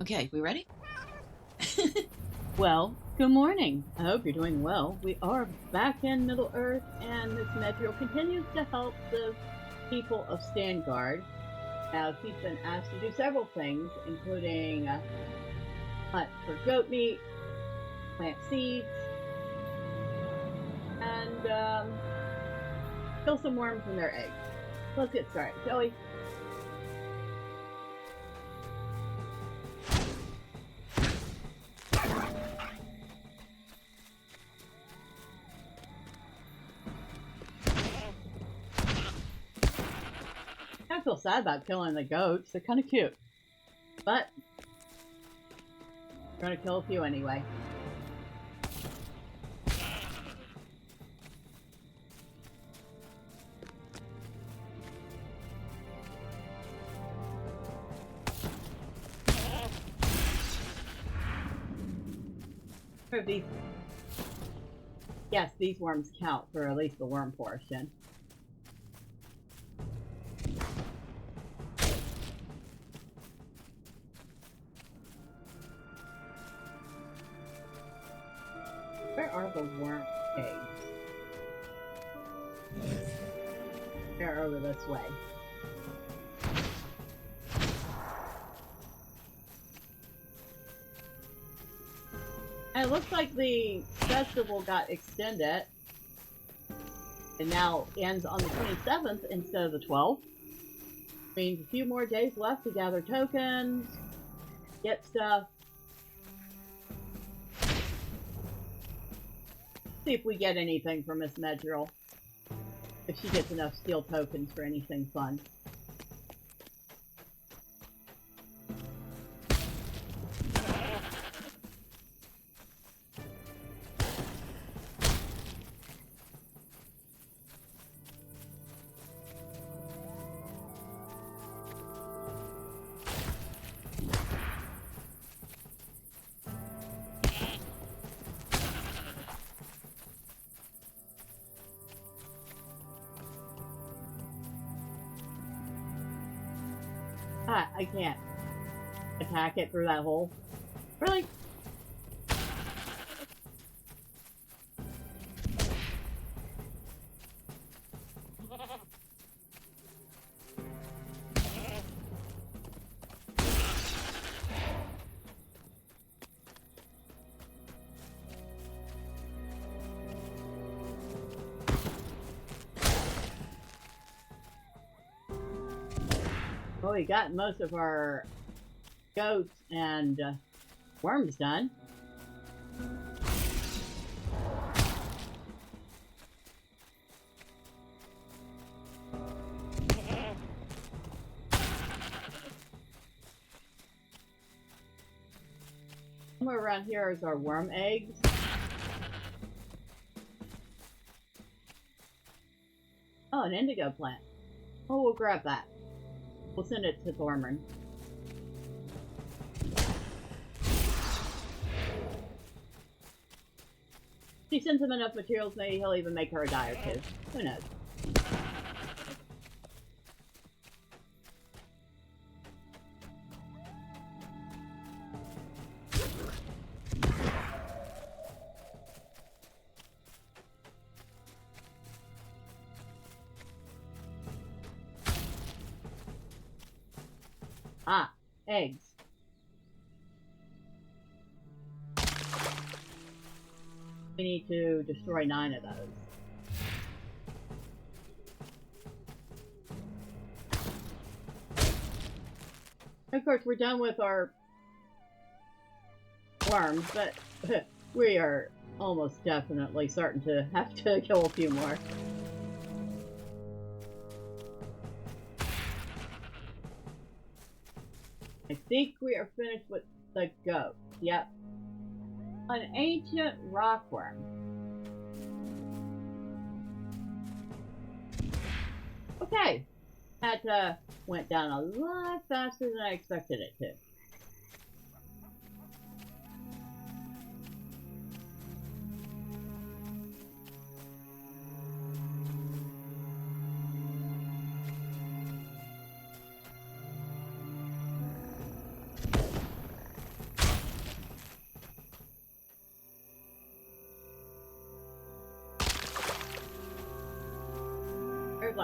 Okay, we ready? Well, good morning. I hope you're doing well. We are back in Middle Earth, and Miss Medrielle continues to help the people of Stangard. Now, she's been asked to do several things, including hunt for goat meat, plant seeds, and kill some worms and their eggs. Let's get started, shall we? I feel sad about killing the goats. They're kind of cute. But we're going to kill a few anyway. These, yes, these worms count for at least the worm portion. Where are the worm eggs? They're over this way. And it looks like the festival got extended. It now ends on the 27th instead of the 12th. Means a few more days left to gather tokens, get stuff. See if we get anything from Miss Medrielle. If she gets enough steel tokens for anything fun. Ah, I can't attack it through that hole. Really? Well, we got most of our goats and worms done. Somewhere around here is our worm eggs. Oh, an indigo plant. Oh, we'll grab that. We'll send it to Thorman. She sends him enough materials, maybe he'll even make her a dye or two. Who knows? Ah, eggs. We need to destroy 9 of those. Of course, we're done with our worms, but we are almost definitely certain to have to kill a few more. I think we are finished with the goat. Yep. An ancient rockworm. Okay. That went down a lot faster than I expected it to.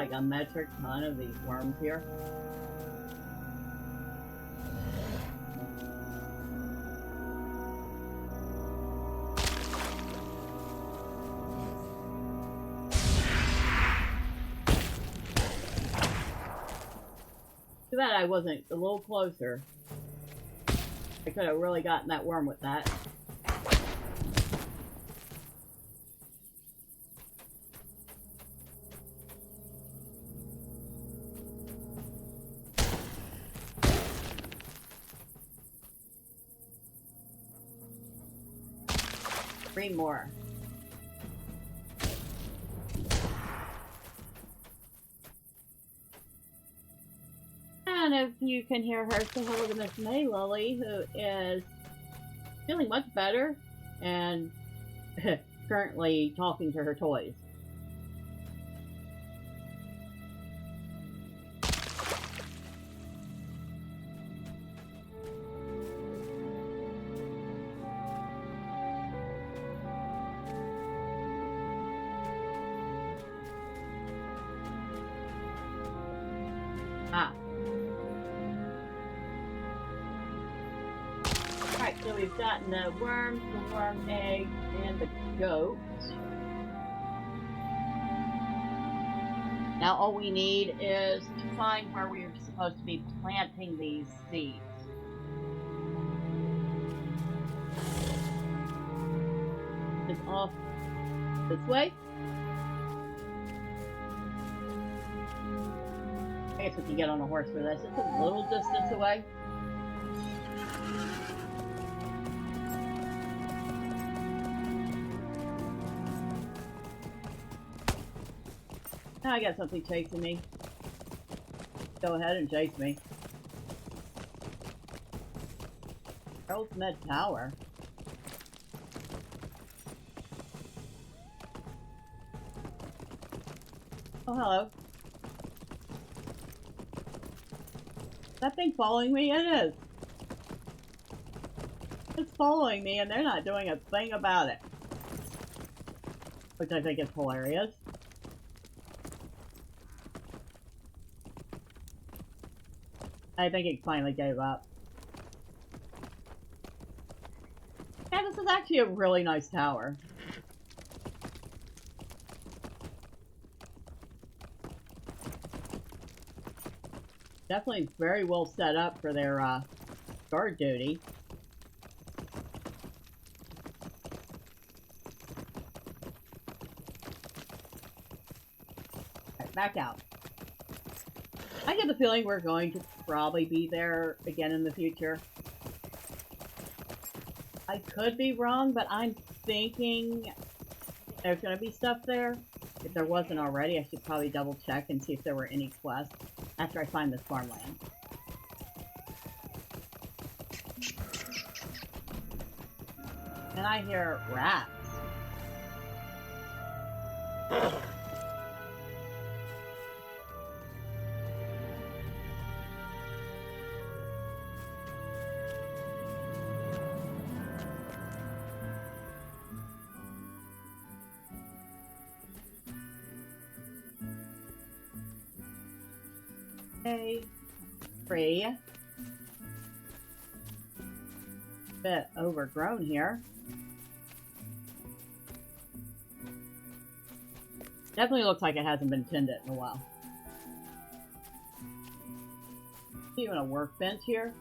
like a metric ton of these worms here. Too bad I wasn't a little closer. I could have really gotten that worm with that. Three more. And if you can hear her, say hello to Miss May Lily, who is feeling much better and currently talking to her toys. Alright, so we've gotten the worms, the worm eggs, and the goat. Now all we need is to find where we're supposed to be planting these seeds. It's off this way. I guess we can get on a horse for this. It's a little distance away. Now I got something chasing me. Go ahead and chase me. Harold's Med Tower. Oh, hello. Is that thing following me? It is. It's following me and they're not doing a thing about it. Which I think is hilarious. I think it finally gave up. Yeah, this is actually a really nice tower. Definitely very well set up for their guard duty. Alright, back out. I get the feeling we're going to probably be there again in the future. I could be wrong, but I'm thinking there's going to be stuff there. If there wasn't already, I should probably double check and see if there were any quests after I find this farmland. And I hear rats. Tree. Bit overgrown here. Definitely looks like it hasn't been tended in a while. Even a workbench here.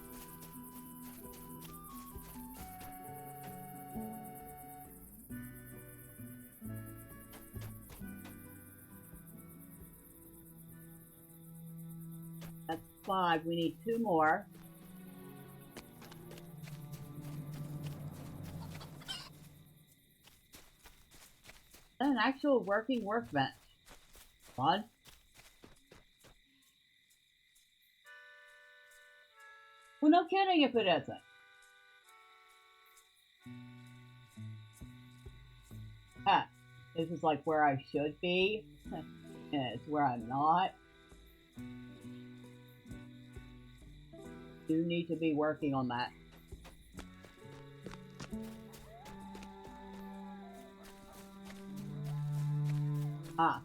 That's 5. We need 2 more. An actual working workbench. Come on. Well, no kidding if it isn't. Ah, this is like where I should be. And it's where I'm not. Do need to be working on that. Ah.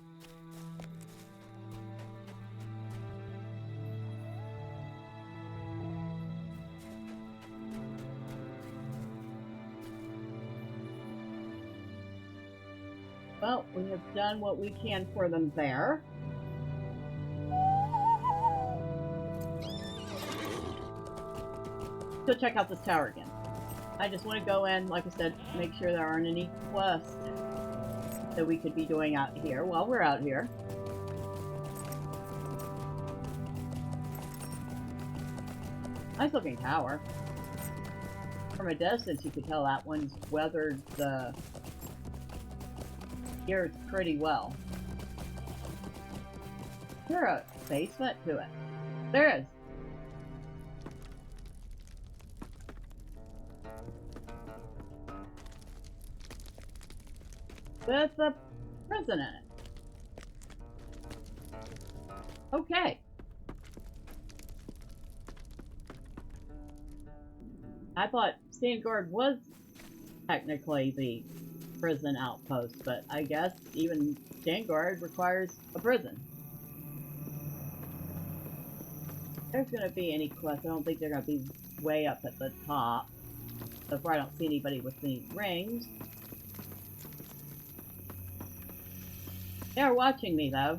Well, we have done what we can for them there. Go check out this tower again. I just want to go in, like I said, make sure there aren't any quests that we could be doing out here while we're out here. Nice looking tower. From a distance, you could tell that one's weathered the years pretty well. Is there a basement to it? There is. With a prison in it. Okay. I thought Stangard was technically the prison outpost, but I guess even Stangard requires a prison. If there's gonna be any quests, I don't think they're gonna be way up at the top. So far I don't see anybody with any rings. They're watching me though.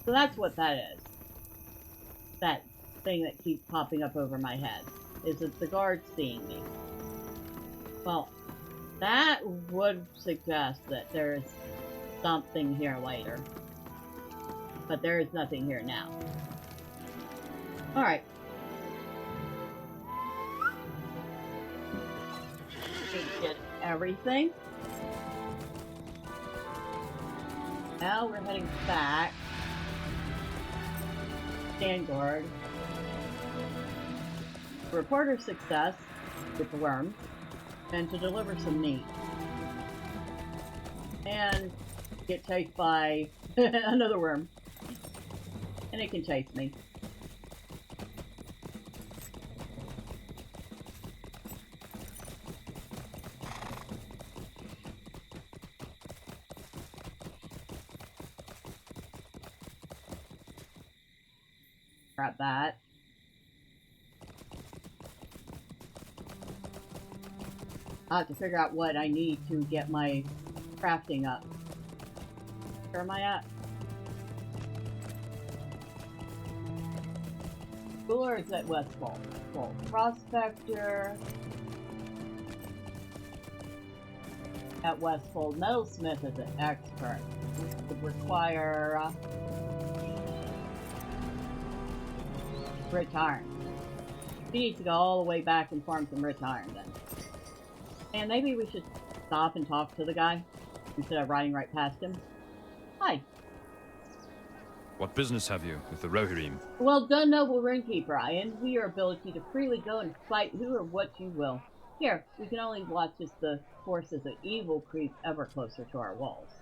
So that's what that is. That thing that keeps popping up over my head. Is it the guard seeing me? Well, that would suggest that there is something here later. But there is nothing here now. Alright. We did everything. Now we're heading back. Stangard. Report our success with the worm, and to deliver some meat. And get chased by another worm. And it can chase me. Grab that. I have to figure out what I need to get my crafting up. Where am I at? Cooler is at Westfold. Full Prospector. At Westfold. Metalsmith is an expert. Would require rich iron. He needs to go all the way back and farm some rich iron then. And maybe we should stop and talk to the guy instead of riding right past him. Hi. What business have you with the Rohirrim? Well done, noble Runekeeper. I envy your ability to freely go and fight who or what you will. Here, we can only watch as the forces of evil creep ever closer to our walls.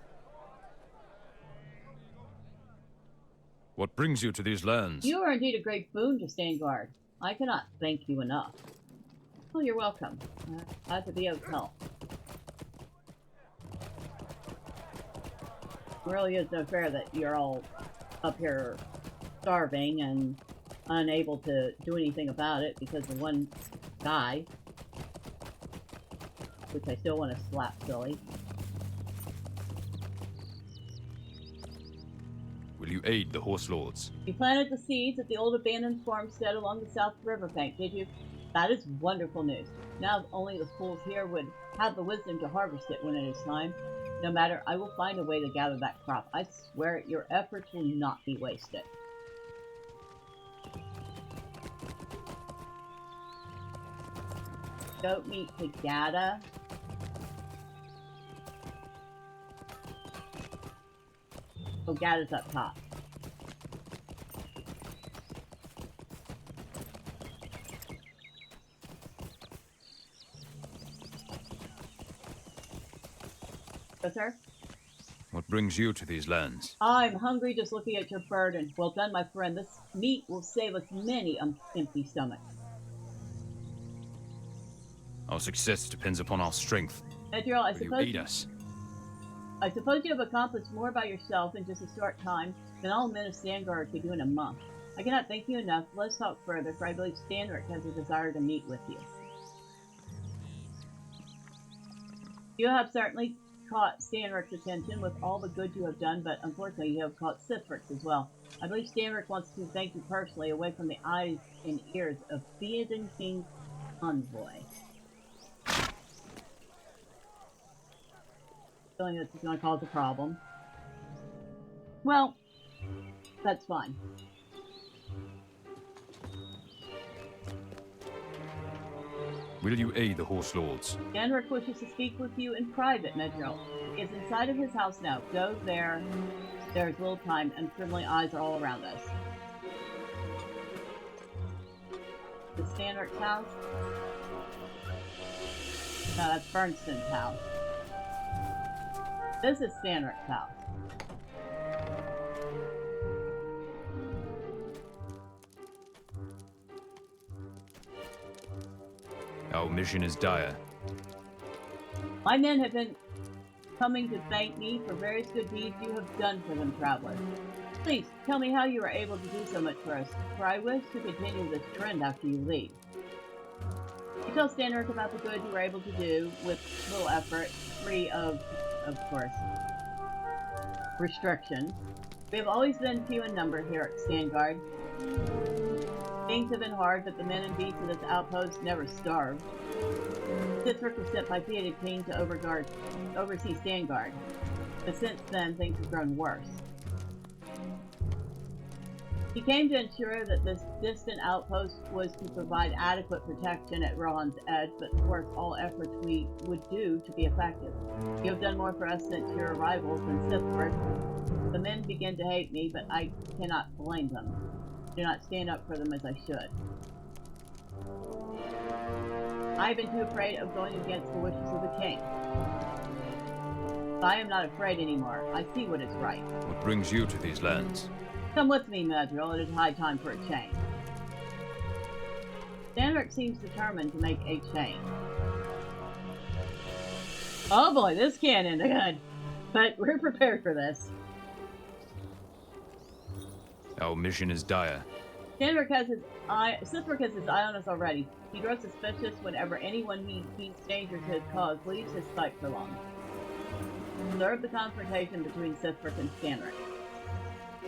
What brings you to these lands? You are indeed a great boon to Stangard. I cannot thank you enough. Oh, you're welcome. Glad to be of help. It really is no fair that you're all up here starving and unable to do anything about it because of one guy. Which I still want to slap silly. Will you aid the Horse Lords? You planted the seeds at the old abandoned farmstead along the south riverbank, did you? That is wonderful news. Now if only the fools here would have the wisdom to harvest it when it is time. No matter, I will find a way to gather that crop. I swear it, your efforts will not be wasted. Goat meat to Gadda. Oh, Gadda's up top. Yes, sir? What brings you to these lands? I'm hungry just looking at your burden. Well done, my friend. This meat will save us many empty stomachs. Our success depends upon our strength. Medrielle, Will you aid us? I suppose you have accomplished more by yourself in just a short time than all men of Stangard could do in a month. I cannot thank you enough. Let's talk further, for I believe Stanric has a desire to meet with you. You have certainly caught Stanric's attention with all the good you have done, but unfortunately you have caught Sithric's as well. I believe Stanric wants to thank you personally, away from the eyes and ears of Theoden King's envoy. Feeling this is going to cause a problem. Well, that's fine. Will you aid the Horse Lords? Stanric wishes to speak with you in private, Medrielle. He is inside of his house now. Go there. There's little time, and friendly eyes are all around us. The Stanric's house? No, that's Bernston's house. This is Stanric's house. Our mission is dire. My men have been coming to thank me for various good deeds you have done for them, travelers. Please, tell me how you were able to do so much for us, for I wish to continue this trend after you leave. You tell Stanric about the good you were able to do with little effort, free of course, restrictions. We have always been few in number here at Stangard. Things have been hard, but the men and beasts of this outpost never starved. Sithric was sent by Theoden King to oversee Stangard, but since then things have grown worse. He came to ensure that this distant outpost was to provide adequate protection at Rohan's edge, but of course all efforts we would do to be effective. You have done more for us since your arrival than Sithric. The men begin to hate me, but I cannot blame them. Do not stand up for them as I should. I have been too afraid of going against the wishes of the king. But I am not afraid anymore. I see what is right. What brings you to these lands? Come with me, Medrielle. It is high time for a change. Stanric seems determined to make a change. Oh boy, this can't end good. But we're prepared for this. Our mission is dire. Sithric has his eye on us already. He grows suspicious whenever anyone he deems danger to his cause leaves his sight for long. Observe the confrontation between Sithric and Stanric.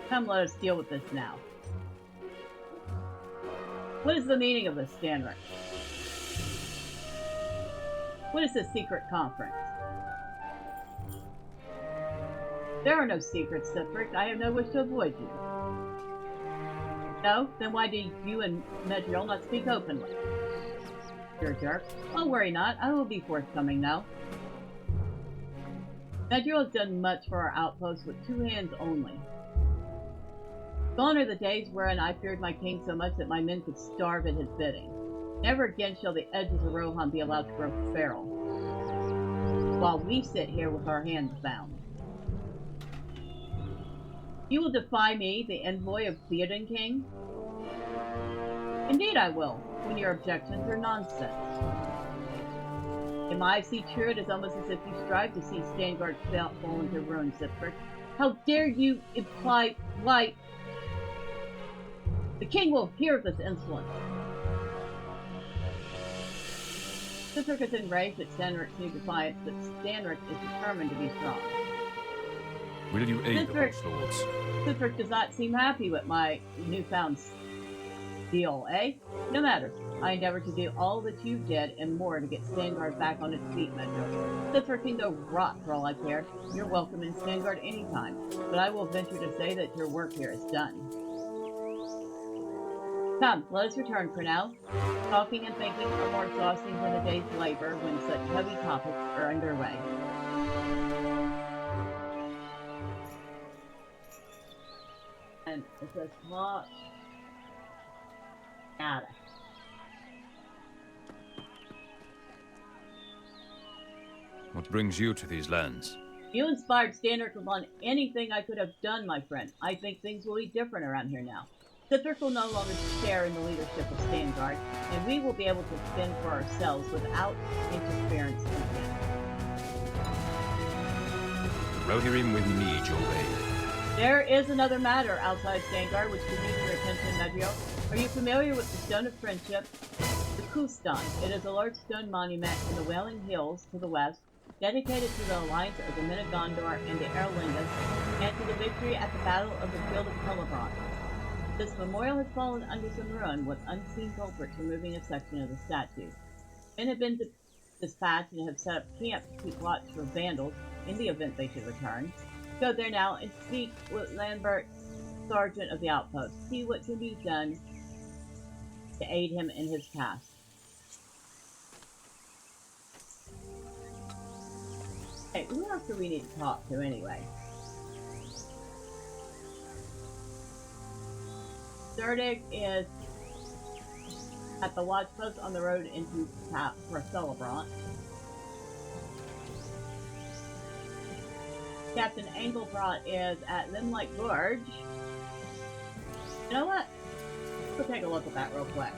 Come, let us deal with this now. What is the meaning of this, Stanric? What is this secret conference? There are no secrets, Sithric. I have no wish to avoid you. No? Then why do you and Medrielle not speak openly? You're a jerk. Oh, worry not. I will be forthcoming now. Medrielle has done much for our outpost with 2 hands only. Gone are the days wherein I feared my king so much that my men could starve at his bidding. Never again shall the edges of Rohan be allowed to grow feral, while we sit here with our hands bound. You will defy me, the envoy of Theoden King? Indeed I will, when your objections are nonsense. If I see true, it is almost as if you strive to see Stangard fall into ruin, Sithric. How dare you imply why? The king will hear of this insolence. Sithric is enraged at Stanric's new defiance, but Stanric is determined to be strong. Will you aid the Horse Lords? Sithric does not seem happy with my newfound deal, eh? No matter. I endeavor to do all that you did and more to get Stangard back on its feet, Medrielle. Sithric can go rot for all I care. You're welcome in Stangard anytime, but I will venture to say that your work here is done. Come, let us return for now. Talking and thinking are more exhausting than a day's labor when such heavy topics are underway. And it says, watch Gadda. What brings you to these lands? You inspired Stanric upon anything I could have done, my friend. I think things will be different around here now. Sithric will no longer share in the leadership of Stangard, and we will be able to fend for ourselves without interference from him. Rohirrim will need your aid. There is another matter outside Stangard which could use your attention, Medrielle. Are you familiar with the Stone of Friendship? The Kustan. It is a large stone monument in the Wailing Hills to the west, dedicated to the alliance of the men of Gondor and the Erlingas, and to the victory at the Battle of the Field of Celebrant. This memorial has fallen under some ruin, with unseen culprits removing a section of the statue. Men have been dispatched and have set up camp to keep watch for vandals in the event they should return. Go there now and speak with Lambert, sergeant of the outpost. See what can be done to aid him in his task. Hey, who else do we need to talk to anyway? Sithric is at the watch post on the road into for Celebrant. Captain Engelbrot is at Limlight Gorge. You know what? Let's take a look at that real quick.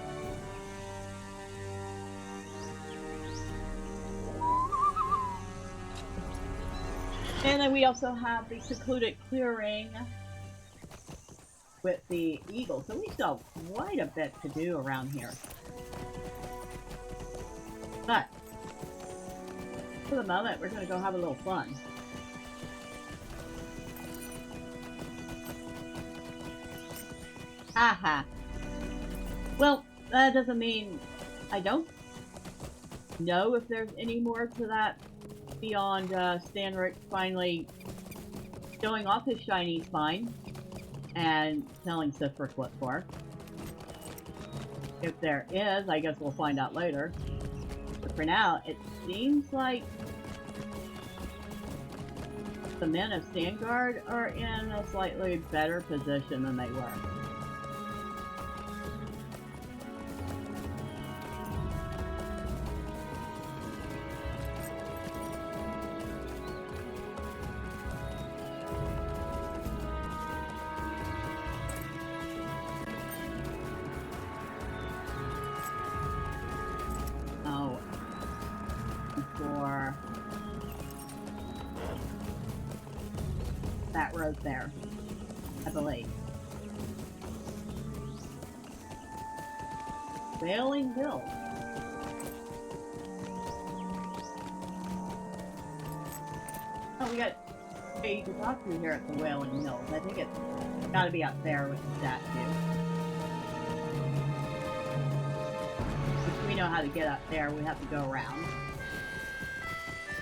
And then we also have the secluded clearing with the eagle. So we still have quite a bit to do around here. But for the moment, we're going to go have a little fun. Haha. Well, that doesn't mean I don't know if there's any more to that beyond Stanric finally showing off his shiny spine and telling Sithric what for. If there is, I guess we'll find out later. But for now, it seems like the men of Stangard are in a slightly better position than they were. For that road there, I believe. Wailing Hills. Oh, we got a to talk to here at the Wailing Hills. I think it's gotta be up there with the statue. If we know how to get up there, we have to go around.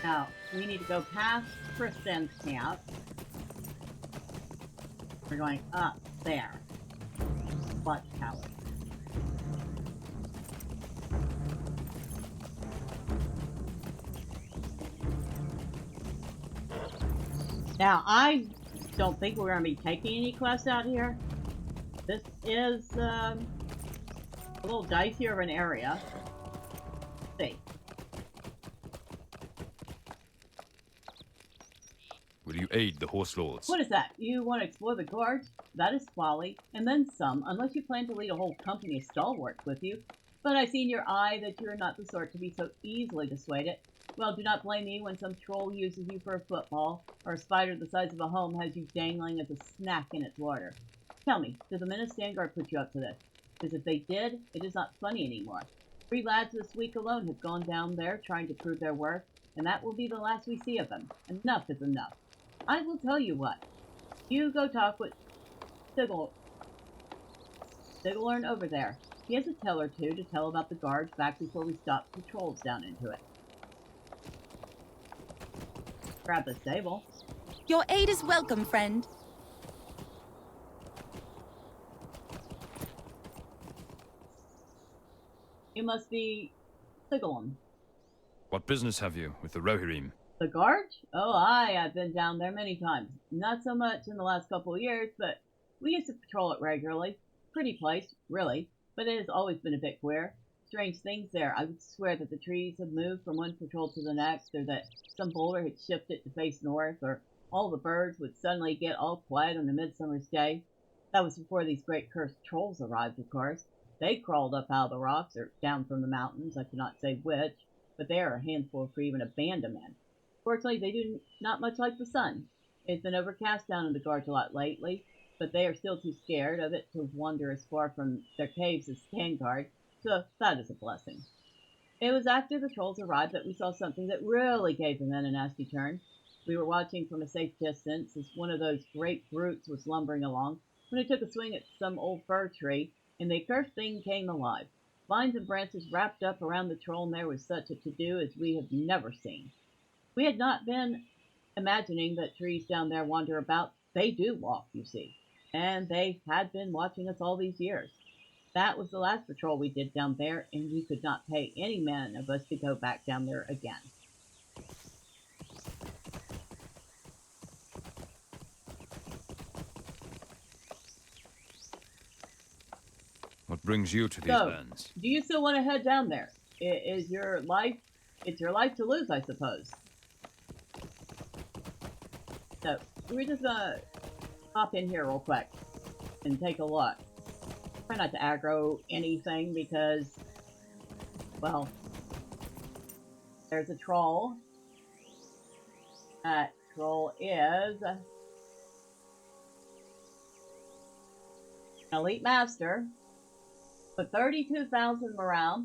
Now, we need to go past Kristen's camp. We're going up there. Watchtower. Now, I don't think we're going to be taking any quests out here. This is a little dicier of an area. Let's see. Will you aid the horse lords? What is that? You want to explore the gorge? That is folly, and then some, unless you plan to lead a whole company of stalwarts with you. But I see in your eye that you are not the sort to be so easily dissuaded. Well, do not blame me when some troll uses you for a football, or a spider the size of a home has you dangling as a snack in its water. Tell me, did the men of Stangard put you up to this? Because if they did, it is not funny anymore. 3 lads this week alone have gone down there trying to prove their worth, and that will be the last we see of them. Enough is enough. I will tell you what. You go talk with Sigilern over there. He has a tale or two to tell about the Gorge back before we stopped patrols down into it. Grab the stable. Your aid is welcome, friend. You must be Sigilern. What business have you with the Rohirrim? The Gorge? Oh, I've been down there many times. Not so much in the last couple of years, but we used to patrol it regularly. Pretty place, really, but it has always been a bit queer. Strange things there. I would swear that the trees had moved from one patrol to the next, or that some boulder had shifted to face north, or all the birds would suddenly get all quiet on a midsummer's day. That was before these great cursed trolls arrived, of course. They crawled up out of the rocks, or down from the mountains, I cannot say which, but they are a handful for even a band of men. Fortunately, they do not much like the sun. It's been overcast down in the gorge a lot lately, but they are still too scared of it to wander as far from their caves as Stangard, so that is a blessing. It was after the trolls arrived that we saw something that really gave the men a nasty turn. We were watching from a safe distance as one of those great brutes was lumbering along when it took a swing at some old fir tree, and the accursed thing came alive. Vines and branches wrapped up around the troll, and there was such a to-do as we have never seen. We had not been imagining that trees down there wander about. They do walk, you see, and they had been watching us all these years. That was the last patrol we did down there, and we could not pay any man of us to go back down there again. What brings you to these So, lands? do you still want to head down there? It's your life to lose, I suppose. So, we're just gonna hop in here real quick and take a look. Try not to aggro anything because, well, there's a troll. That troll is an elite master with 32,000 morale.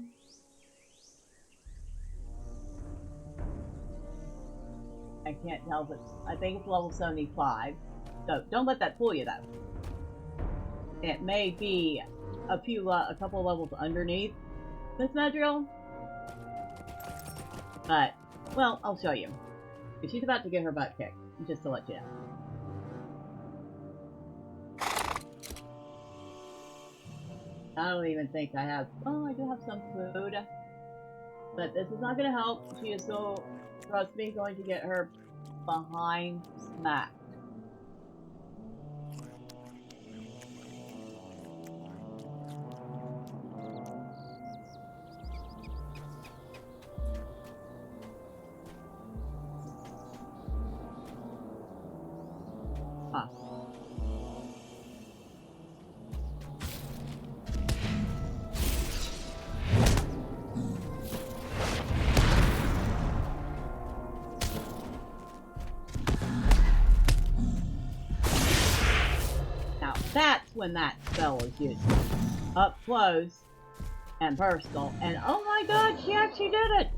I can't tell if it's, I think it's level 75. So don't let that fool you though. It may be a couple levels underneath this Medrielle. But, well, I'll show you. She's about to get her butt kicked, just to let you know. I don't even think I have... Oh, I do have some food. But this is not going to help. She is so, trust me, going to get her behind smacked. Huh. Now that's when that spell is used. Up close and personal. And oh my god, she actually did it!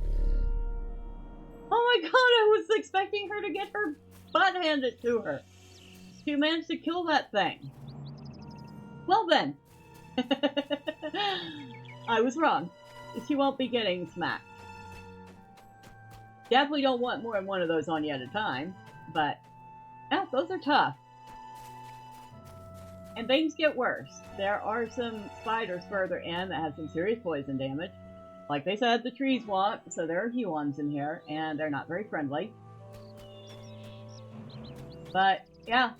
Oh my god, I was expecting her to get her butt handed to her. She managed to kill that thing. Well then. I was wrong. She won't be getting smacked. Definitely don't want more than one of those on you at a time. But, yeah, those are tough. And things get worse. There are some spiders further in that have some serious poison damage. Like they said, the trees walk, so there are Huons in here, and they're not very friendly. But, yeah.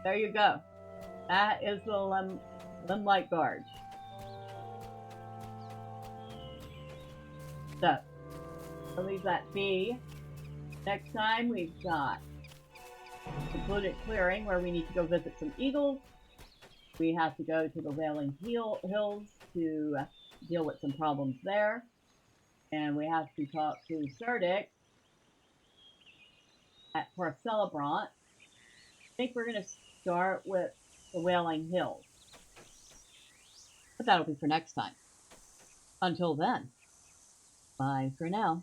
There you go. That is the Limlight Gorge. So, I'll leave that be. Next time we've got Secluded Clearing, where we need to go visit some eagles. We have to go to the Wailing Hills to deal with some problems there. And we have to talk to Sithric for a celebrant. I think we're going to start with the Wailing Hills. But that'll be for next time. Until then, bye for now.